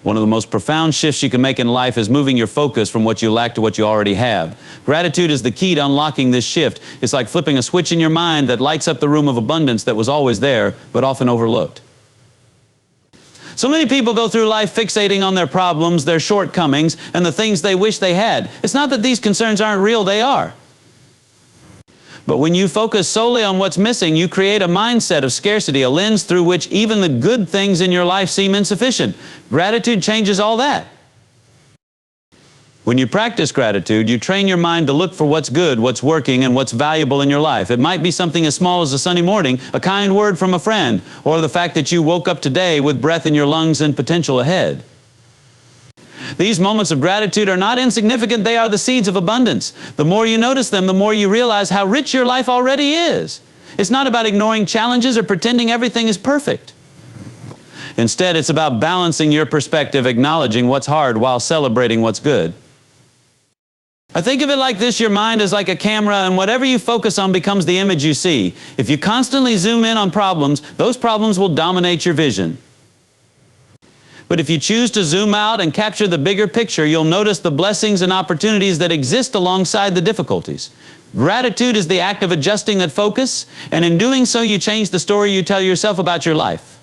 One of the most profound shifts you can make in life is moving your focus from what you lack to what you already have. Gratitude is the key to unlocking this shift. It's like flipping a switch in your mind that lights up the room of abundance that was always there, but often overlooked. So many people go through life fixating on their problems, their shortcomings, and the things they wish they had. It's not that these concerns aren't real, they are. But when you focus solely on what's missing, you create a mindset of scarcity, a lens through which even the good things in your life seem insufficient. Gratitude changes all that. When you practice gratitude, you train your mind to look for what's good, what's working, and what's valuable in your life. It might be something as small as a sunny morning, a kind word from a friend, or the fact that you woke up today with breath in your lungs and potential ahead. These moments of gratitude are not insignificant, they are the seeds of abundance. The more you notice them, the more you realize how rich your life already is. It's not about ignoring challenges or pretending everything is perfect. Instead, it's about balancing your perspective, acknowledging what's hard while celebrating what's good. I think of it like this: your mind is like a camera, and whatever you focus on becomes the image you see. If you constantly zoom in on problems, those problems will dominate your vision. But if you choose to zoom out and capture the bigger picture, you'll notice the blessings and opportunities that exist alongside the difficulties. Gratitude is the act of adjusting that focus, and in doing so, you change the story you tell yourself about your life.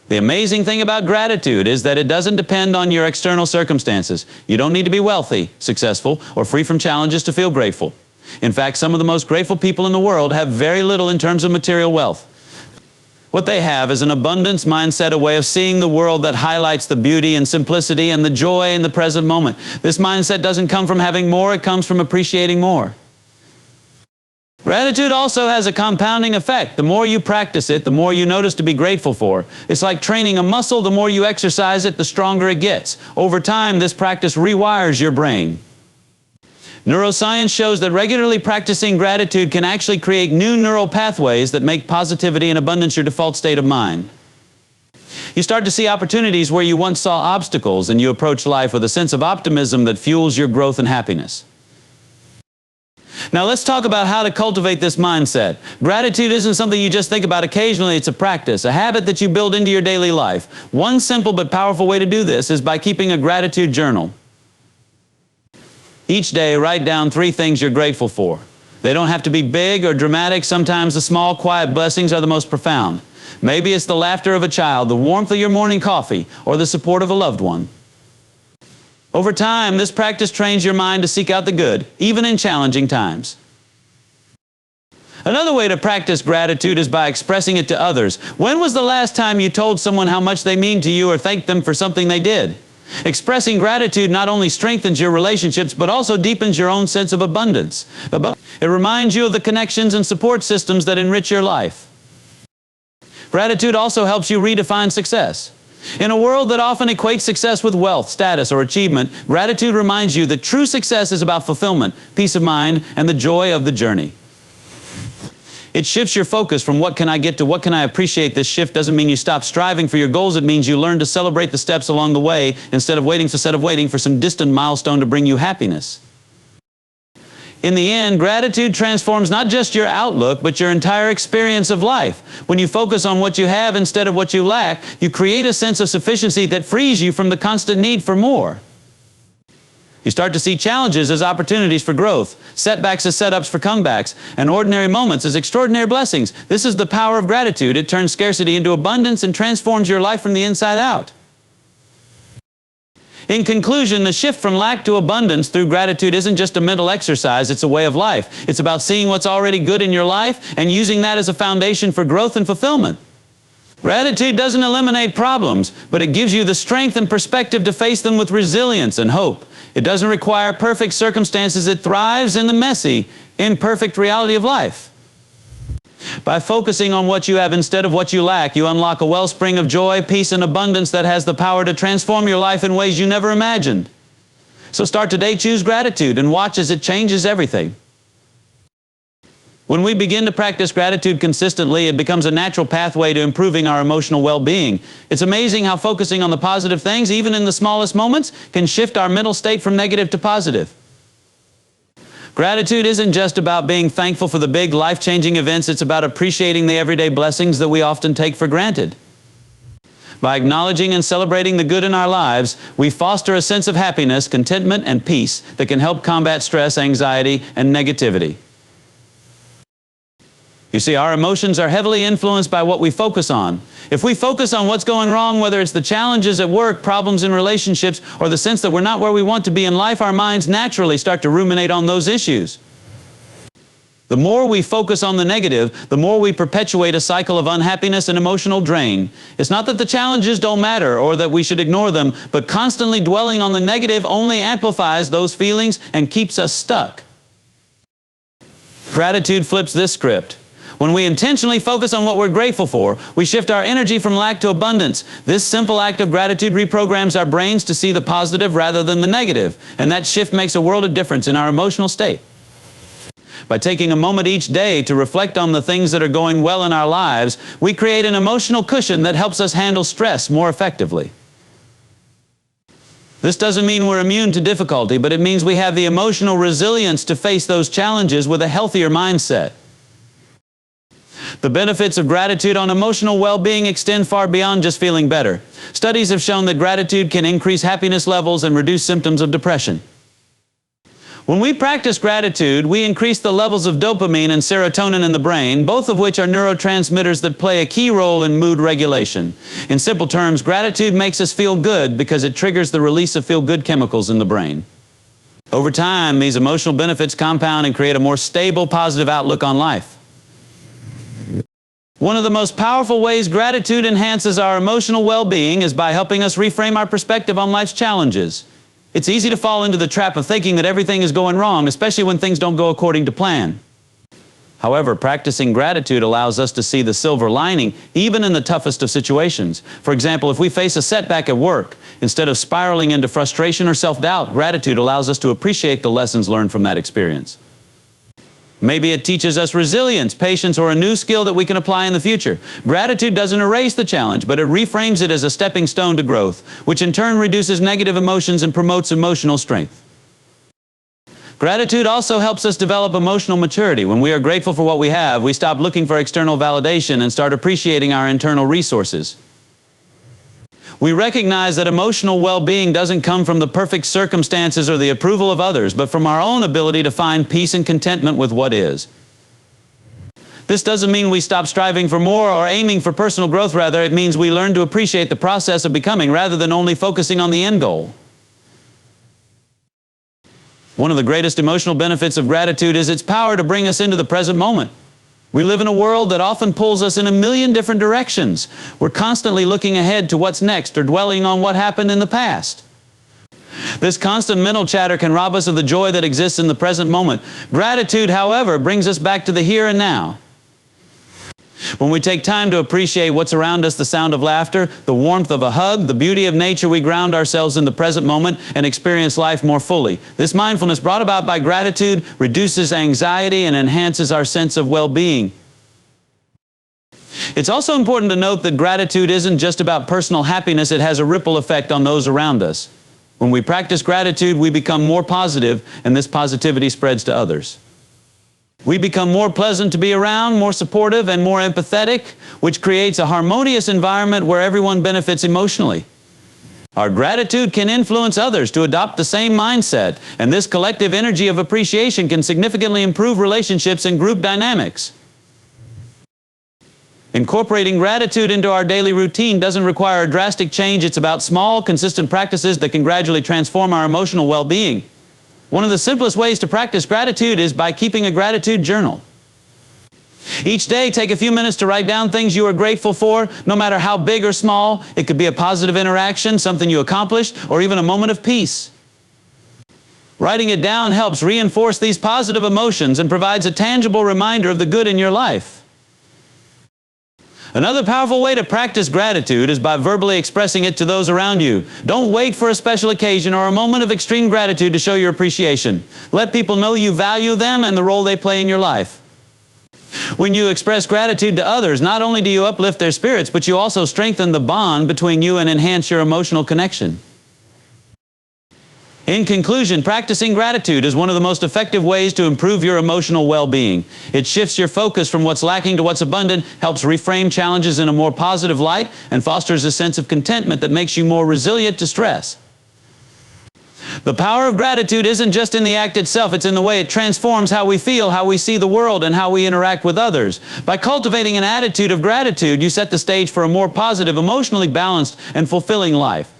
The amazing thing about gratitude is that it doesn't depend on your external circumstances. You don't need to be wealthy, successful, or free from challenges to feel grateful. In fact, some of the most grateful people in the world have very little in terms of material wealth. What they have is an abundance mindset, a way of seeing the world that highlights the beauty and simplicity and the joy in the present moment. This mindset doesn't come from having more, it comes from appreciating more. Gratitude also has a compounding effect. The more you practice it, the more you notice to be grateful for. It's like training a muscle. The more you exercise it, the stronger it gets. Over time, this practice rewires your brain. Neuroscience shows that regularly practicing gratitude can actually create new neural pathways that make positivity and abundance your default state of mind. You start to see opportunities where you once saw obstacles, and you approach life with a sense of optimism that fuels your growth and happiness. Now let's talk about how to cultivate this mindset. Gratitude isn't something you just think about occasionally, it's a practice, a habit that you build into your daily life. One simple but powerful way to do this is by keeping a gratitude journal. Each day, write down 3 things you're grateful for. They don't have to be big or dramatic. Sometimes the small, quiet blessings are the most profound. Maybe it's the laughter of a child, the warmth of your morning coffee, or the support of a loved one. Over time, this practice trains your mind to seek out the good, even in challenging times. Another way to practice gratitude is by expressing it to others. When was the last time you told someone how much they mean to you or thanked them for something they did? Expressing gratitude not only strengthens your relationships, but also deepens your own sense of abundance. It reminds you of the connections and support systems that enrich your life. Gratitude also helps you redefine success. In a world that often equates success with wealth, status, or achievement, gratitude reminds you that true success is about fulfillment, peace of mind, and the joy of the journey. It shifts your focus from what can I get to what can I appreciate. This shift doesn't mean you stop striving for your goals. It means you learn to celebrate the steps along the way instead of waiting for some distant milestone to bring you happiness. In the end, gratitude transforms not just your outlook, but your entire experience of life. When you focus on what you have instead of what you lack, you create a sense of sufficiency that frees you from the constant need for more. You start to see challenges as opportunities for growth, setbacks as setups for comebacks, and ordinary moments as extraordinary blessings. This is the power of gratitude. It turns scarcity into abundance and transforms your life from the inside out. In conclusion, the shift from lack to abundance through gratitude isn't just a mental exercise, it's a way of life. It's about seeing what's already good in your life and using that as a foundation for growth and fulfillment. Gratitude doesn't eliminate problems, but it gives you the strength and perspective to face them with resilience and hope. It doesn't require perfect circumstances. It thrives in the messy, imperfect reality of life. By focusing on what you have instead of what you lack, you unlock a wellspring of joy, peace, and abundance that has the power to transform your life in ways you never imagined. So start today, choose gratitude, and watch as it changes everything. When we begin to practice gratitude consistently, it becomes a natural pathway to improving our emotional well-being. It's amazing how focusing on the positive things, even in the smallest moments, can shift our mental state from negative to positive. Gratitude isn't just about being thankful for the big, life-changing events. It's about appreciating the everyday blessings that we often take for granted. By acknowledging and celebrating the good in our lives, we foster a sense of happiness, contentment, and peace that can help combat stress, anxiety, and negativity. You see, our emotions are heavily influenced by what we focus on. If we focus on what's going wrong, whether it's the challenges at work, problems in relationships, or the sense that we're not where we want to be in life, our minds naturally start to ruminate on those issues. The more we focus on the negative, the more we perpetuate a cycle of unhappiness and emotional drain. It's not that the challenges don't matter or that we should ignore them, but constantly dwelling on the negative only amplifies those feelings and keeps us stuck. Gratitude flips this script. When we intentionally focus on what we're grateful for, we shift our energy from lack to abundance. This simple act of gratitude reprograms our brains to see the positive rather than the negative, and that shift makes a world of difference in our emotional state. By taking a moment each day to reflect on the things that are going well in our lives, we create an emotional cushion that helps us handle stress more effectively. This doesn't mean we're immune to difficulty, but it means we have the emotional resilience to face those challenges with a healthier mindset. The benefits of gratitude on emotional well-being extend far beyond just feeling better. Studies have shown that gratitude can increase happiness levels and reduce symptoms of depression. When we practice gratitude, we increase the levels of dopamine and serotonin in the brain, both of which are neurotransmitters that play a key role in mood regulation. In simple terms, gratitude makes us feel good because it triggers the release of feel-good chemicals in the brain. Over time, these emotional benefits compound and create a more stable, positive outlook on life. One of the most powerful ways gratitude enhances our emotional well-being is by helping us reframe our perspective on life's challenges. It's easy to fall into the trap of thinking that everything is going wrong, especially when things don't go according to plan. However, practicing gratitude allows us to see the silver lining, even in the toughest of situations. For example, if we face a setback at work, instead of spiraling into frustration or self-doubt, gratitude allows us to appreciate the lessons learned from that experience. Maybe it teaches us resilience, patience, or a new skill that we can apply in the future. Gratitude doesn't erase the challenge, but it reframes it as a stepping stone to growth, which in turn reduces negative emotions and promotes emotional strength. Gratitude also helps us develop emotional maturity. When we are grateful for what we have, we stop looking for external validation and start appreciating our internal resources. We recognize that emotional well-being doesn't come from the perfect circumstances or the approval of others, but from our own ability to find peace and contentment with what is. This doesn't mean we stop striving for more or aiming for personal growth. Rather, it means we learn to appreciate the process of becoming rather than only focusing on the end goal. One of the greatest emotional benefits of gratitude is its power to bring us into the present moment. We live in a world that often pulls us in a million different directions. We're constantly looking ahead to what's next or dwelling on what happened in the past. This constant mental chatter can rob us of the joy that exists in the present moment. Gratitude, however, brings us back to the here and now. When we take time to appreciate what's around us, the sound of laughter, the warmth of a hug, the beauty of nature, we ground ourselves in the present moment and experience life more fully. This mindfulness brought about by gratitude reduces anxiety and enhances our sense of well-being. It's also important to note that gratitude isn't just about personal happiness, it has a ripple effect on those around us. When we practice gratitude, we become more positive, and this positivity spreads to others. We become more pleasant to be around, more supportive, and more empathetic, which creates a harmonious environment where everyone benefits emotionally. Our gratitude can influence others to adopt the same mindset, and this collective energy of appreciation can significantly improve relationships and group dynamics. Incorporating gratitude into our daily routine doesn't require a drastic change. It's about small, consistent practices that can gradually transform our emotional well-being. One of the simplest ways to practice gratitude is by keeping a gratitude journal. Each day, take a few minutes to write down things you are grateful for, no matter how big or small. It could be a positive interaction, something you accomplished, or even a moment of peace. Writing it down helps reinforce these positive emotions and provides a tangible reminder of the good in your life. Another powerful way to practice gratitude is by verbally expressing it to those around you. Don't wait for a special occasion or a moment of extreme gratitude to show your appreciation. Let people know you value them and the role they play in your life. When you express gratitude to others, not only do you uplift their spirits, but you also strengthen the bond between you and enhance your emotional connection. In conclusion, practicing gratitude is one of the most effective ways to improve your emotional well-being. It shifts your focus from what's lacking to what's abundant, helps reframe challenges in a more positive light, and fosters a sense of contentment that makes you more resilient to stress. The power of gratitude isn't just in the act itself, it's in the way it transforms how we feel, how we see the world, and how we interact with others. By cultivating an attitude of gratitude, you set the stage for a more positive, emotionally balanced, and fulfilling life.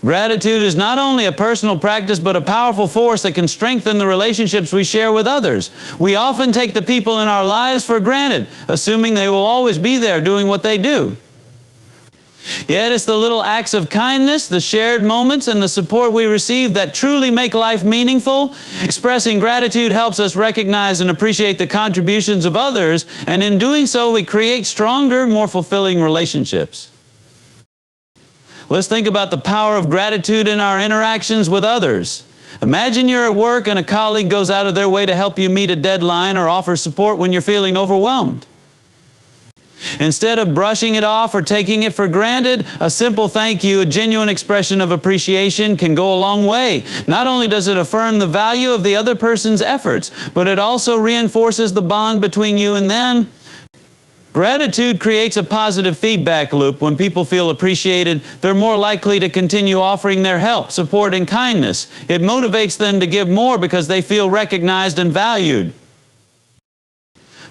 Gratitude is not only a personal practice, but a powerful force that can strengthen the relationships we share with others. We often take the people in our lives for granted, assuming they will always be there doing what they do. Yet it's the little acts of kindness, the shared moments, and the support we receive that truly make life meaningful. Expressing gratitude helps us recognize and appreciate the contributions of others, and in doing so, we create stronger, more fulfilling relationships. Let's think about the power of gratitude in our interactions with others. Imagine you're at work and a colleague goes out of their way to help you meet a deadline or offer support when you're feeling overwhelmed. Instead of brushing it off or taking it for granted, a simple thank you, a genuine expression of appreciation can go a long way. Not only does it affirm the value of the other person's efforts, but it also reinforces the bond between you and them. Gratitude creates a positive feedback loop. When people feel appreciated, they're more likely to continue offering their help, support, and kindness. It motivates them to give more because they feel recognized and valued.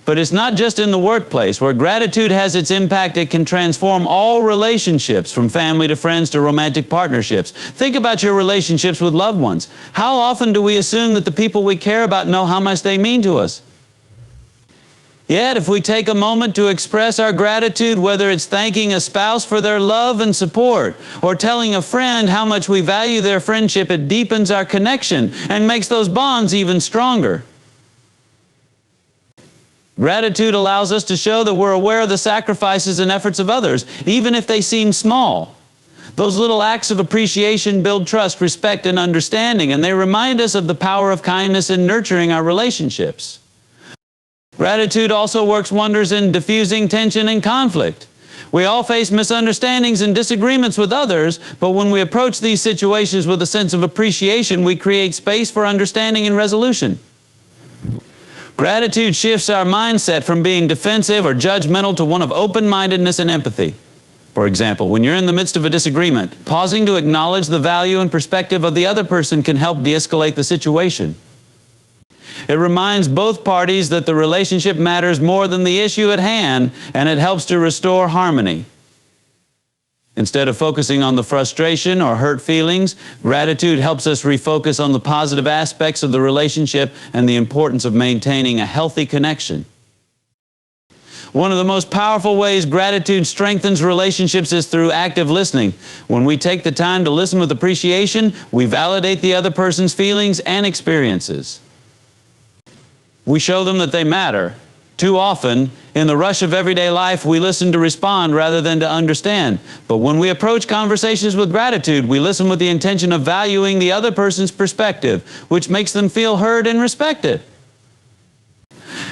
But it's not just in the workplace. Where gratitude has its impact, it can transform all relationships, from family to friends to romantic partnerships. Think about your relationships with loved ones. How often do we assume that the people we care about know how much they mean to us? Yet, if we take a moment to express our gratitude, whether it's thanking a spouse for their love and support, or telling a friend how much we value their friendship, it deepens our connection and makes those bonds even stronger. Gratitude allows us to show that we're aware of the sacrifices and efforts of others, even if they seem small. Those little acts of appreciation build trust, respect, and understanding, and they remind us of the power of kindness in nurturing our relationships. Gratitude also works wonders in diffusing tension and conflict. We all face misunderstandings and disagreements with others, but when we approach these situations with a sense of appreciation, we create space for understanding and resolution. Gratitude shifts our mindset from being defensive or judgmental to one of open-mindedness and empathy. For example, when you're in the midst of a disagreement, pausing to acknowledge the value and perspective of the other person can help de-escalate the situation. It reminds both parties that the relationship matters more than the issue at hand, and it helps to restore harmony. Instead of focusing on the frustration or hurt feelings, gratitude helps us refocus on the positive aspects of the relationship and the importance of maintaining a healthy connection. One of the most powerful ways gratitude strengthens relationships is through active listening. When we take the time to listen with appreciation, we validate the other person's feelings and experiences. We show them that they matter. Too often, in the rush of everyday life, we listen to respond rather than to understand. But when we approach conversations with gratitude, we listen with the intention of valuing the other person's perspective, which makes them feel heard and respected.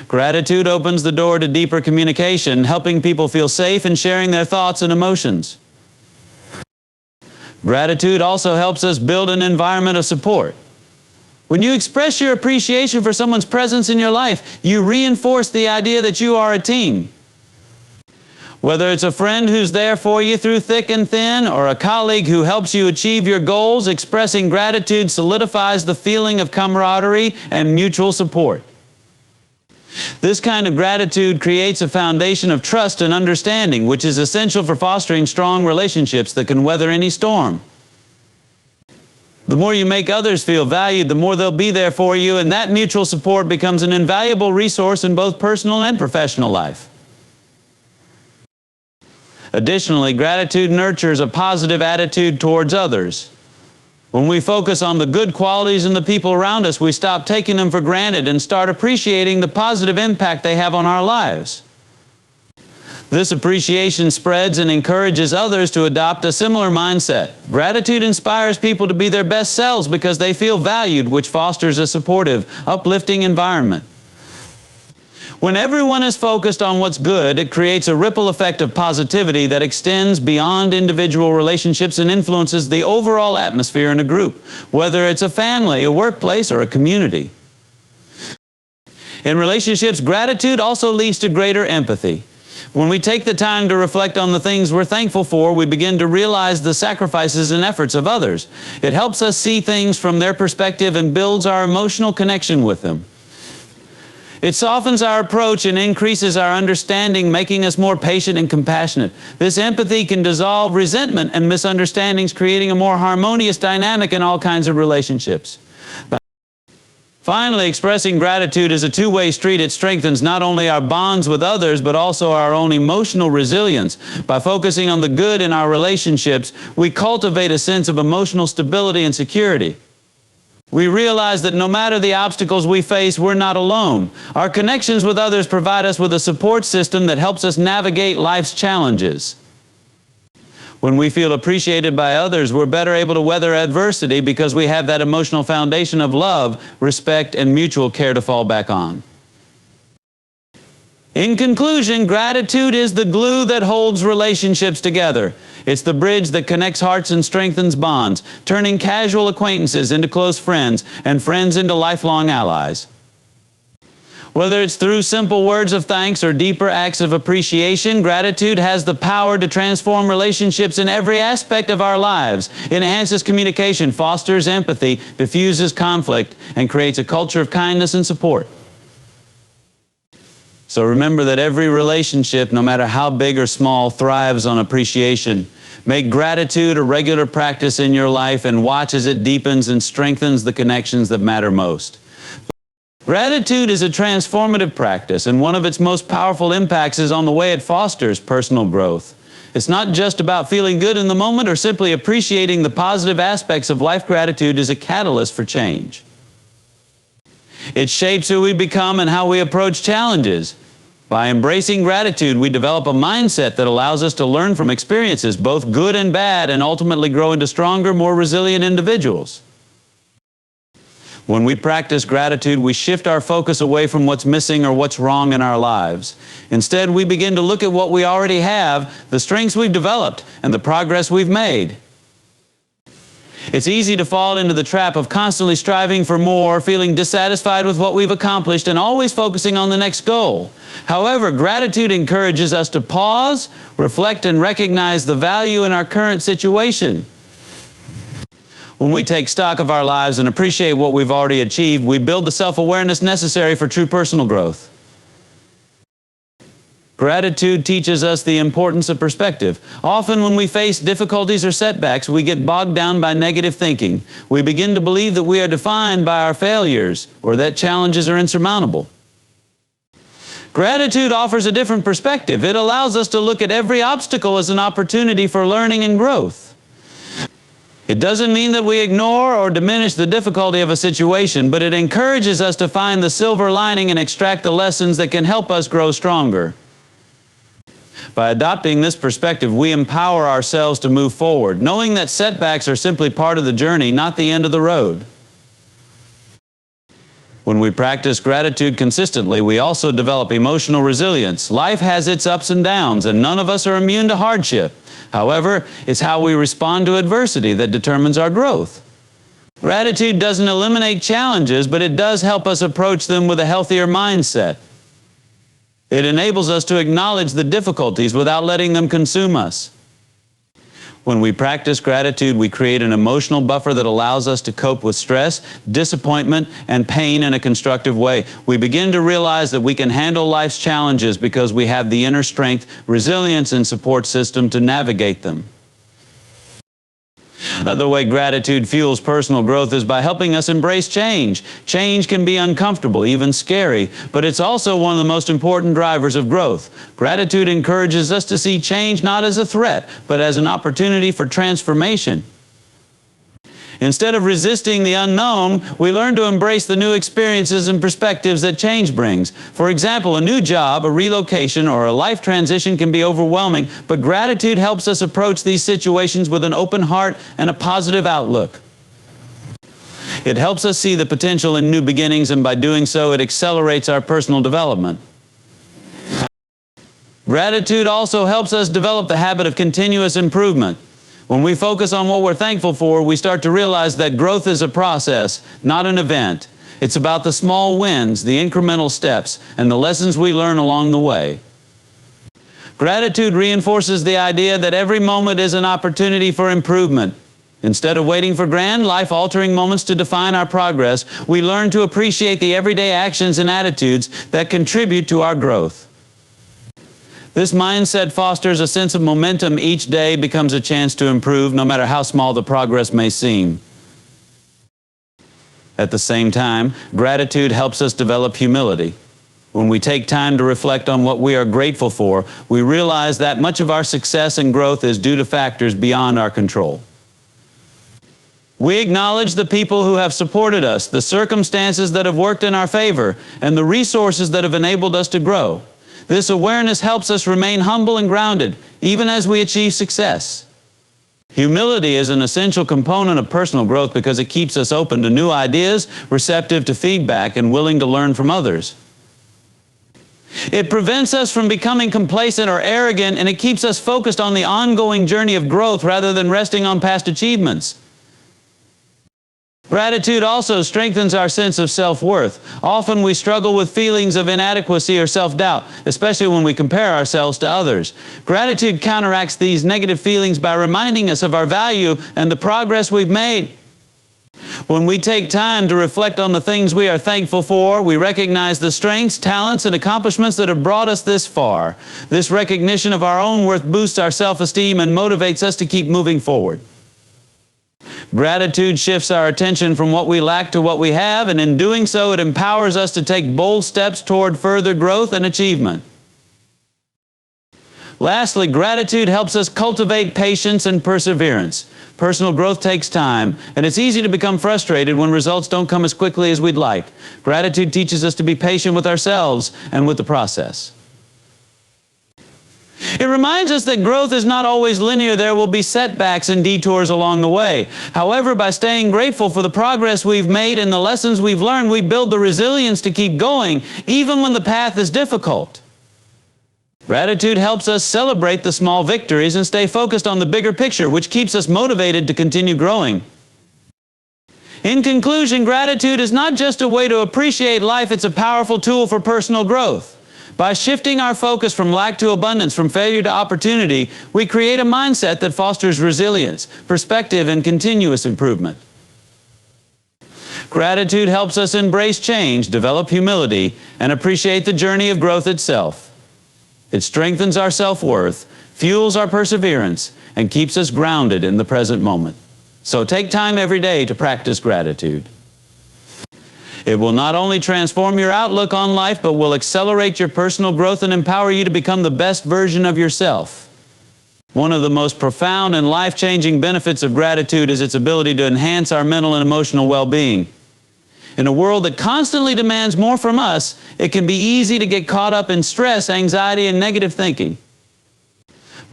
Gratitude opens the door to deeper communication, helping people feel safe in sharing their thoughts and emotions. Gratitude also helps us build an environment of support. When you express your appreciation for someone's presence in your life, you reinforce the idea that you are a team. Whether it's a friend who's there for you through thick and thin, or a colleague who helps you achieve your goals, expressing gratitude solidifies the feeling of camaraderie and mutual support. This kind of gratitude creates a foundation of trust and understanding, which is essential for fostering strong relationships that can weather any storm. The more you make others feel valued, the more they'll be there for you, and that mutual support becomes an invaluable resource in both personal and professional life. Additionally, gratitude nurtures a positive attitude towards others. When we focus on the good qualities in the people around us, we stop taking them for granted and start appreciating the positive impact they have on our lives. This appreciation spreads and encourages others to adopt a similar mindset. Gratitude inspires people to be their best selves because they feel valued, which fosters a supportive, uplifting environment. When everyone is focused on what's good, it creates a ripple effect of positivity that extends beyond individual relationships and influences the overall atmosphere in a group, whether it's a family, a workplace, or a community. In relationships, gratitude also leads to greater empathy. When we take the time to reflect on the things we're thankful for, we begin to realize the sacrifices and efforts of others. It helps us see things from their perspective and builds our emotional connection with them. It softens our approach and increases our understanding, making us more patient and compassionate. This empathy can dissolve resentment and misunderstandings, creating a more harmonious dynamic in all kinds of relationships. Finally, expressing gratitude is a two-way street. It strengthens not only our bonds with others, but also our own emotional resilience. By focusing on the good in our relationships, we cultivate a sense of emotional stability and security. We realize that no matter the obstacles we face, we're not alone. Our connections with others provide us with a support system that helps us navigate life's challenges. When we feel appreciated by others, we're better able to weather adversity because we have that emotional foundation of love, respect, and mutual care to fall back on. In conclusion, gratitude is the glue that holds relationships together. It's the bridge that connects hearts and strengthens bonds, turning casual acquaintances into close friends and friends into lifelong allies. Whether it's through simple words of thanks or deeper acts of appreciation, gratitude has the power to transform relationships in every aspect of our lives. It enhances communication, fosters empathy, diffuses conflict, and creates a culture of kindness and support. So remember that every relationship, no matter how big or small, thrives on appreciation. Make gratitude a regular practice in your life and watch as it deepens and strengthens the connections that matter most. Gratitude is a transformative practice, and one of its most powerful impacts is on the way it fosters personal growth. It's not just about feeling good in the moment or simply appreciating the positive aspects of life. Gratitude is a catalyst for change. It shapes who we become and how we approach challenges. By embracing gratitude, we develop a mindset that allows us to learn from experiences, both good and bad, and ultimately grow into stronger, more resilient individuals. When we practice gratitude, we shift our focus away from what's missing or what's wrong in our lives. Instead, we begin to look at what we already have, the strengths we've developed, and the progress we've made. It's easy to fall into the trap of constantly striving for more, feeling dissatisfied with what we've accomplished, and always focusing on the next goal. However, gratitude encourages us to pause, reflect, and recognize the value in our current situation. When we take stock of our lives and appreciate what we've already achieved, we build the self-awareness necessary for true personal growth. Gratitude teaches us the importance of perspective. Often when we face difficulties or setbacks, we get bogged down by negative thinking. We begin to believe that we are defined by our failures or that challenges are insurmountable. Gratitude offers a different perspective. It allows us to look at every obstacle as an opportunity for learning and growth. It doesn't mean that we ignore or diminish the difficulty of a situation, but it encourages us to find the silver lining and extract the lessons that can help us grow stronger. By adopting this perspective, we empower ourselves to move forward, knowing that setbacks are simply part of the journey, not the end of the road. When we practice gratitude consistently, we also develop emotional resilience. Life has its ups and downs, and none of us are immune to hardship. However, it's how we respond to adversity that determines our growth. Gratitude doesn't eliminate challenges, but it does help us approach them with a healthier mindset. It enables us to acknowledge the difficulties without letting them consume us. When we practice gratitude, we create an emotional buffer that allows us to cope with stress, disappointment, and pain in a constructive way. We begin to realize that we can handle life's challenges because we have the inner strength, resilience, and support system to navigate them. Another way gratitude fuels personal growth is by helping us embrace change. Change can be uncomfortable, even scary, but it's also one of the most important drivers of growth. Gratitude encourages us to see change not as a threat, but as an opportunity for transformation. Instead of resisting the unknown, we learn to embrace the new experiences and perspectives that change brings. For example, a new job, a relocation, or a life transition can be overwhelming, but gratitude helps us approach these situations with an open heart and a positive outlook. It helps us see the potential in new beginnings, and by doing so, it accelerates our personal development. Gratitude also helps us develop the habit of continuous improvement. When we focus on what we're thankful for, we start to realize that growth is a process, not an event. It's about the small wins, the incremental steps, and the lessons we learn along the way. Gratitude reinforces the idea that every moment is an opportunity for improvement. Instead of waiting for grand, life-altering moments to define our progress, we learn to appreciate the everyday actions and attitudes that contribute to our growth. This mindset fosters a sense of momentum. Each day becomes a chance to improve, no matter how small the progress may seem. At the same time, gratitude helps us develop humility. When we take time to reflect on what we are grateful for, we realize that much of our success and growth is due to factors beyond our control. We acknowledge the people who have supported us, the circumstances that have worked in our favor, and the resources that have enabled us to grow. This awareness helps us remain humble and grounded, even as we achieve success. Humility is an essential component of personal growth because it keeps us open to new ideas, receptive to feedback, and willing to learn from others. It prevents us from becoming complacent or arrogant, and it keeps us focused on the ongoing journey of growth rather than resting on past achievements. Gratitude also strengthens our sense of self-worth. Often we struggle with feelings of inadequacy or self-doubt, especially when we compare ourselves to others. Gratitude counteracts these negative feelings by reminding us of our value and the progress we've made. When we take time to reflect on the things we are thankful for, we recognize the strengths, talents, and accomplishments that have brought us this far. This recognition of our own worth boosts our self-esteem and motivates us to keep moving forward. Gratitude shifts our attention from what we lack to what we have, and in doing so, it empowers us to take bold steps toward further growth and achievement. Lastly, gratitude helps us cultivate patience and perseverance. Personal growth takes time, and it's easy to become frustrated when results don't come as quickly as we'd like. Gratitude teaches us to be patient with ourselves and with the process. It reminds us that growth is not always linear. There will be setbacks and detours along the way. However, by staying grateful for the progress we've made and the lessons we've learned, we build the resilience to keep going, even when the path is difficult. Gratitude helps us celebrate the small victories and stay focused on the bigger picture, which keeps us motivated to continue growing. In conclusion, gratitude is not just a way to appreciate life, it's a powerful tool for personal growth. By shifting our focus from lack to abundance, from failure to opportunity, we create a mindset that fosters resilience, perspective, and continuous improvement. Gratitude helps us embrace change, develop humility, and appreciate the journey of growth itself. It strengthens our self-worth, fuels our perseverance, and keeps us grounded in the present moment. So take time every day to practice gratitude. It will not only transform your outlook on life, but will accelerate your personal growth and empower you to become the best version of yourself. One of the most profound and life-changing benefits of gratitude is its ability to enhance our mental and emotional well-being. In a world that constantly demands more from us, it can be easy to get caught up in stress, anxiety, and negative thinking.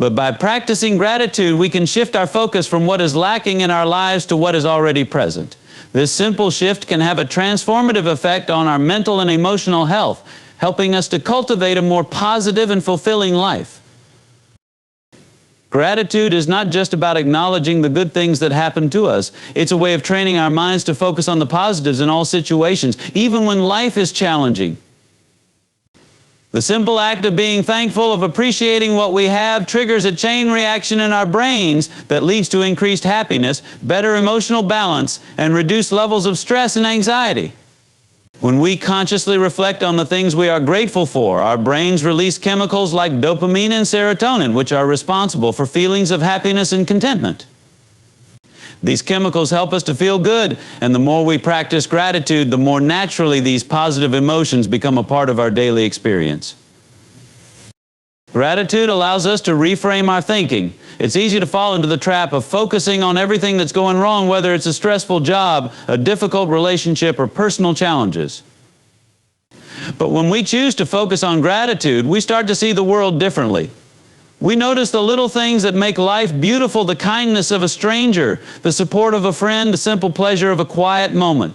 But by practicing gratitude, we can shift our focus from what is lacking in our lives to what is already present. This simple shift can have a transformative effect on our mental and emotional health, helping us to cultivate a more positive and fulfilling life. Gratitude is not just about acknowledging the good things that happen to us. It's a way of training our minds to focus on the positives in all situations, even when life is challenging. The simple act of being thankful, of appreciating what we have, triggers a chain reaction in our brains that leads to increased happiness, better emotional balance, and reduced levels of stress and anxiety. When we consciously reflect on the things we are grateful for, our brains release chemicals like dopamine and serotonin, which are responsible for feelings of happiness and contentment. These chemicals help us to feel good, and the more we practice gratitude, the more naturally these positive emotions become a part of our daily experience. Gratitude allows us to reframe our thinking. It's easy to fall into the trap of focusing on everything that's going wrong, whether it's a stressful job, a difficult relationship, or personal challenges. But when we choose to focus on gratitude, we start to see the world differently. We notice the little things that make life beautiful, the kindness of a stranger, the support of a friend, the simple pleasure of a quiet moment.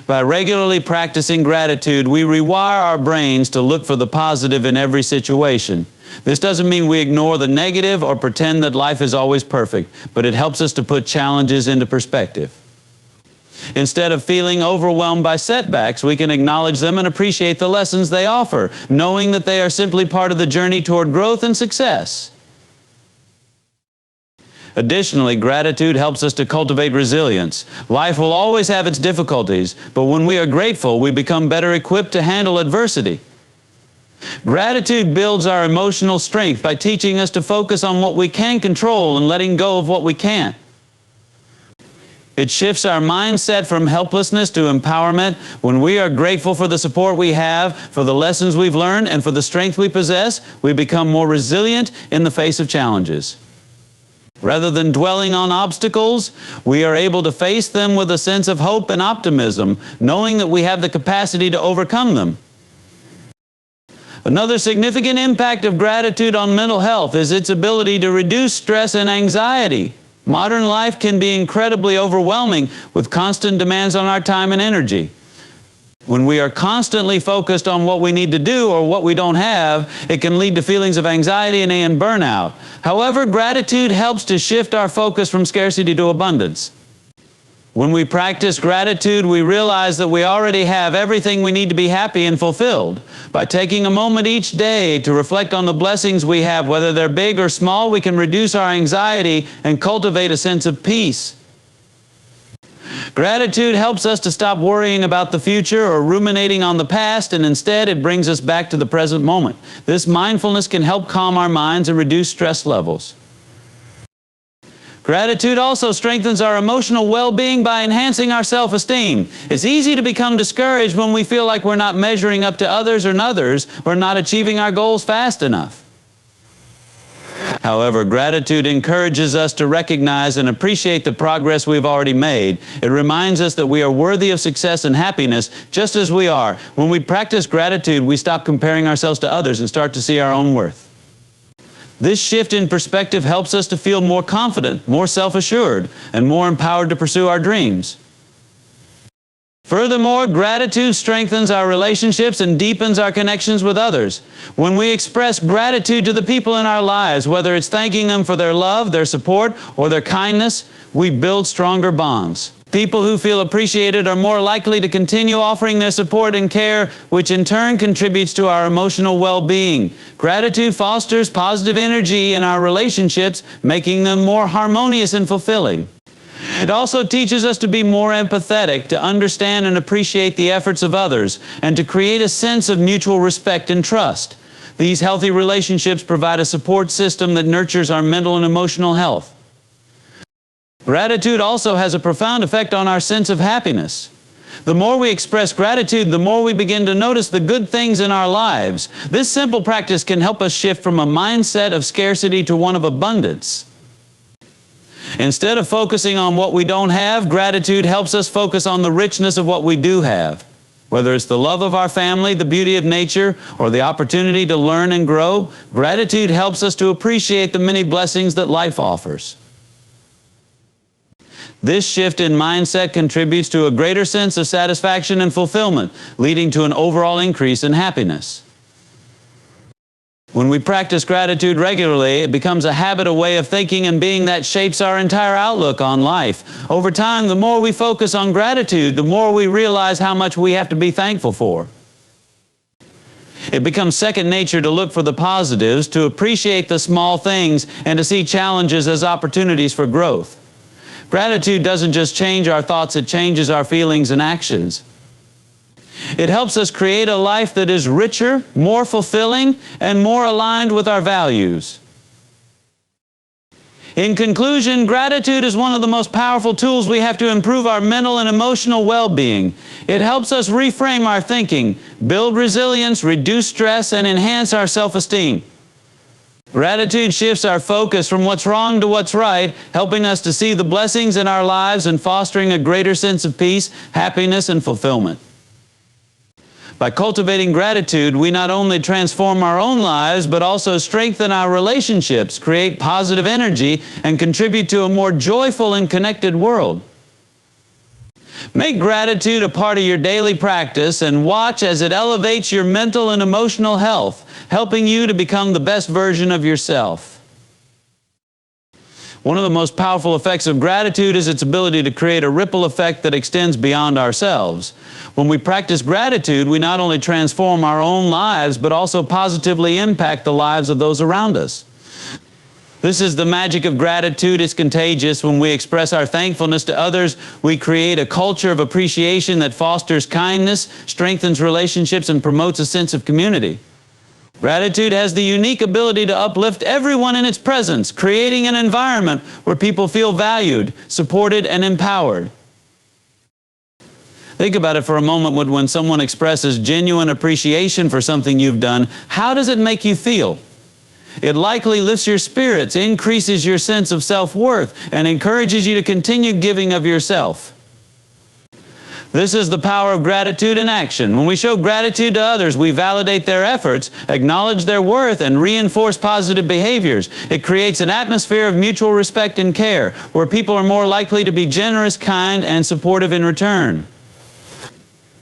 By regularly practicing gratitude, we rewire our brains to look for the positive in every situation. This doesn't mean we ignore the negative or pretend that life is always perfect, but it helps us to put challenges into perspective. Instead of feeling overwhelmed by setbacks, we can acknowledge them and appreciate the lessons they offer, knowing that they are simply part of the journey toward growth and success. Additionally, gratitude helps us to cultivate resilience. Life will always have its difficulties, but when we are grateful, we become better equipped to handle adversity. Gratitude builds our emotional strength by teaching us to focus on what we can control and letting go of what we can't. It shifts our mindset from helplessness to empowerment. When we are grateful for the support we have, for the lessons we've learned, and for the strength we possess, we become more resilient in the face of challenges. Rather than dwelling on obstacles, we are able to face them with a sense of hope and optimism, knowing that we have the capacity to overcome them. Another significant impact of gratitude on mental health is its ability to reduce stress and anxiety. Modern life can be incredibly overwhelming with constant demands on our time and energy. When we are constantly focused on what we need to do or what we don't have, it can lead to feelings of anxiety and burnout. However, gratitude helps to shift our focus from scarcity to abundance. When we practice gratitude, we realize that we already have everything we need to be happy and fulfilled. By taking a moment each day to reflect on the blessings we have, whether they're big or small, we can reduce our anxiety and cultivate a sense of peace. Gratitude helps us to stop worrying about the future or ruminating on the past, and instead it brings us back to the present moment. This mindfulness can help calm our minds and reduce stress levels. Gratitude also strengthens our emotional well-being by enhancing our self-esteem. It's easy to become discouraged when we feel like we're not measuring up to others or not achieving our goals fast enough. However, gratitude encourages us to recognize and appreciate the progress we've already made. It reminds us that we are worthy of success and happiness just as we are. When we practice gratitude, we stop comparing ourselves to others and start to see our own worth. This shift in perspective helps us to feel more confident, more self-assured, and more empowered to pursue our dreams. Furthermore, gratitude strengthens our relationships and deepens our connections with others. When we express gratitude to the people in our lives, whether it's thanking them for their love, their support, or their kindness, we build stronger bonds. People who feel appreciated are more likely to continue offering their support and care, which in turn contributes to our emotional well-being. Gratitude fosters positive energy in our relationships, making them more harmonious and fulfilling. It also teaches us to be more empathetic, to understand and appreciate the efforts of others, and to create a sense of mutual respect and trust. These healthy relationships provide a support system that nurtures our mental and emotional health. Gratitude also has a profound effect on our sense of happiness. The more we express gratitude, the more we begin to notice the good things in our lives. This simple practice can help us shift from a mindset of scarcity to one of abundance. Instead of focusing on what we don't have, gratitude helps us focus on the richness of what we do have. Whether it's the love of our family, the beauty of nature, or the opportunity to learn and grow, gratitude helps us to appreciate the many blessings that life offers. This shift in mindset contributes to a greater sense of satisfaction and fulfillment, leading to an overall increase in happiness. When we practice gratitude regularly, it becomes a habit, a way of thinking and being that shapes our entire outlook on life. Over time, the more we focus on gratitude, the more we realize how much we have to be thankful for. It becomes second nature to look for the positives, to appreciate the small things, and to see challenges as opportunities for growth. Gratitude doesn't just change our thoughts, it changes our feelings and actions. It helps us create a life that is richer, more fulfilling, and more aligned with our values. In conclusion, gratitude is one of the most powerful tools we have to improve our mental and emotional well-being. It helps us reframe our thinking, build resilience, reduce stress, and enhance our self-esteem. Gratitude shifts our focus from what's wrong to what's right, helping us to see the blessings in our lives and fostering a greater sense of peace, happiness, and fulfillment. By cultivating gratitude, we not only transform our own lives, but also strengthen our relationships, create positive energy, and contribute to a more joyful and connected world. Make gratitude a part of your daily practice and watch as it elevates your mental and emotional health, helping you to become the best version of yourself. One of the most powerful effects of gratitude is its ability to create a ripple effect that extends beyond ourselves. When we practice gratitude, we not only transform our own lives, but also positively impact the lives of those around us. This is the magic of gratitude. It's contagious. When we express our thankfulness to others, we create a culture of appreciation that fosters kindness, strengthens relationships, and promotes a sense of community. Gratitude has the unique ability to uplift everyone in its presence, creating an environment where people feel valued, supported, and empowered. Think about it for a moment. When someone expresses genuine appreciation for something you've done, how does it make you feel? It likely lifts your spirits, increases your sense of self-worth, and encourages you to continue giving of yourself. This is the power of gratitude in action. When we show gratitude to others, we validate their efforts, acknowledge their worth, and reinforce positive behaviors. It creates an atmosphere of mutual respect and care, where people are more likely to be generous, kind, and supportive in return.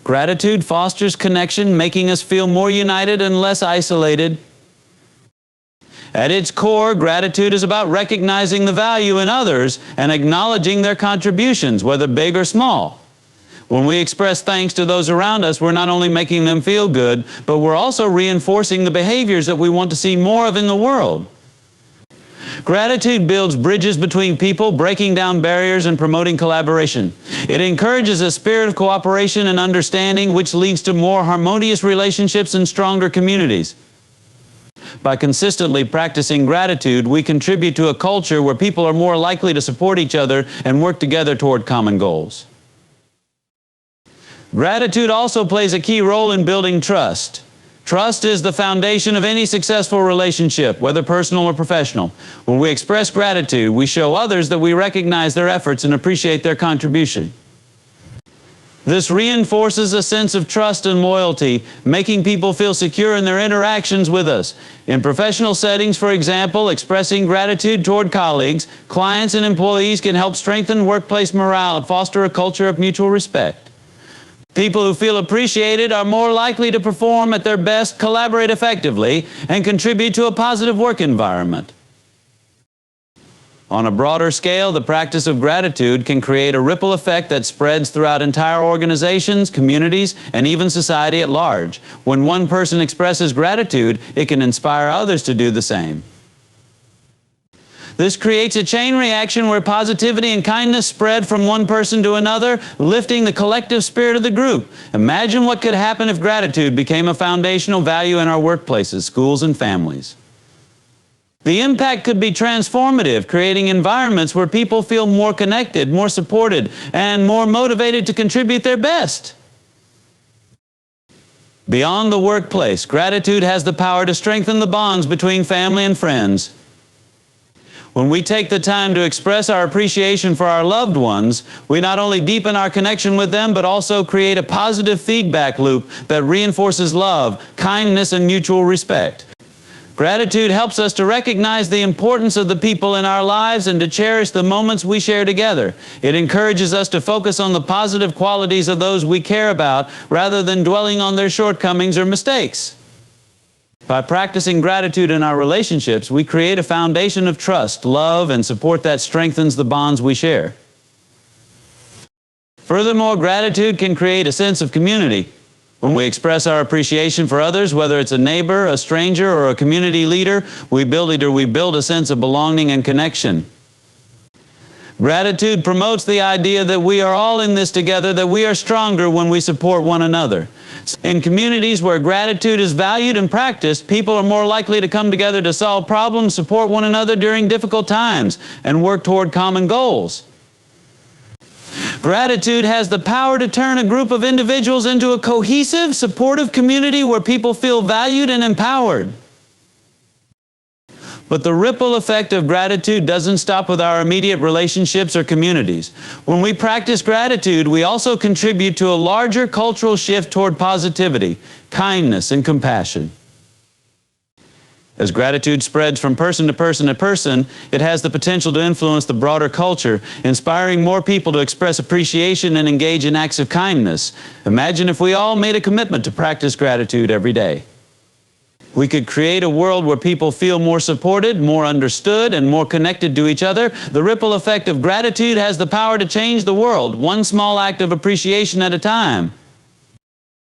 Gratitude fosters connection, making us feel more united and less isolated. At its core, gratitude is about recognizing the value in others and acknowledging their contributions, whether big or small. When we express thanks to those around us, we're not only making them feel good, but we're also reinforcing the behaviors that we want to see more of in the world. Gratitude builds bridges between people, breaking down barriers and promoting collaboration. It encourages a spirit of cooperation and understanding, which leads to more harmonious relationships and stronger communities. By consistently practicing gratitude, we contribute to a culture where people are more likely to support each other and work together toward common goals. Gratitude also plays a key role in building trust. Trust is the foundation of any successful relationship, whether personal or professional. When we express gratitude, we show others that we recognize their efforts and appreciate their contribution. This reinforces a sense of trust and loyalty, making people feel secure in their interactions with us. In professional settings, for example, expressing gratitude toward colleagues, clients, and employees can help strengthen workplace morale and foster a culture of mutual respect. People who feel appreciated are more likely to perform at their best, collaborate effectively, and contribute to a positive work environment. On a broader scale, the practice of gratitude can create a ripple effect that spreads throughout entire organizations, communities, and even society at large. When one person expresses gratitude, it can inspire others to do the same. This creates a chain reaction where positivity and kindness spread from one person to another, lifting the collective spirit of the group. Imagine what could happen if gratitude became a foundational value in our workplaces, schools, and families. The impact could be transformative, creating environments where people feel more connected, more supported, and more motivated to contribute their best. Beyond the workplace, gratitude has the power to strengthen the bonds between family and friends. When we take the time to express our appreciation for our loved ones, we not only deepen our connection with them, but also create a positive feedback loop that reinforces love, kindness, and mutual respect. Gratitude helps us to recognize the importance of the people in our lives and to cherish the moments we share together. It encourages us to focus on the positive qualities of those we care about rather than dwelling on their shortcomings or mistakes. By practicing gratitude in our relationships, we create a foundation of trust, love, and support that strengthens the bonds we share. Furthermore, gratitude can create a sense of community. When we express our appreciation for others, whether it's a neighbor, a stranger, or a community leader, we build a sense of belonging and connection. Gratitude promotes the idea that we are all in this together, that we are stronger when we support one another. In communities where gratitude is valued and practiced, people are more likely to come together to solve problems, support one another during difficult times, and work toward common goals. Gratitude has the power to turn a group of individuals into a cohesive, supportive community where people feel valued and empowered. But the ripple effect of gratitude doesn't stop with our immediate relationships or communities. When we practice gratitude, we also contribute to a larger cultural shift toward positivity, kindness, and compassion. As gratitude spreads from person to person to person, it has the potential to influence the broader culture, inspiring more people to express appreciation and engage in acts of kindness. Imagine if we all made a commitment to practice gratitude every day. We could create a world where people feel more supported, more understood, and more connected to each other. The ripple effect of gratitude has the power to change the world, one small act of appreciation at a time.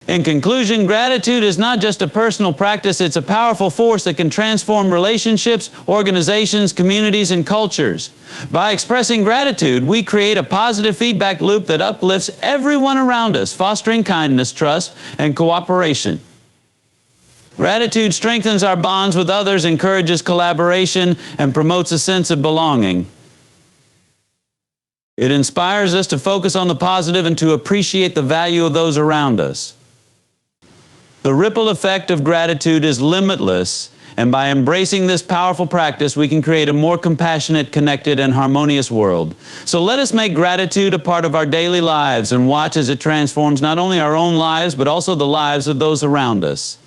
In conclusion, gratitude is not just a personal practice, it's a powerful force that can transform relationships, organizations, communities, and cultures. By expressing gratitude, we create a positive feedback loop that uplifts everyone around us, fostering kindness, trust, and cooperation. Gratitude strengthens our bonds with others, encourages collaboration, and promotes a sense of belonging. It inspires us to focus on the positive and to appreciate the value of those around us. The ripple effect of gratitude is limitless, and by embracing this powerful practice, we can create a more compassionate, connected, and harmonious world. So let us make gratitude a part of our daily lives and watch as it transforms not only our own lives, but also the lives of those around us.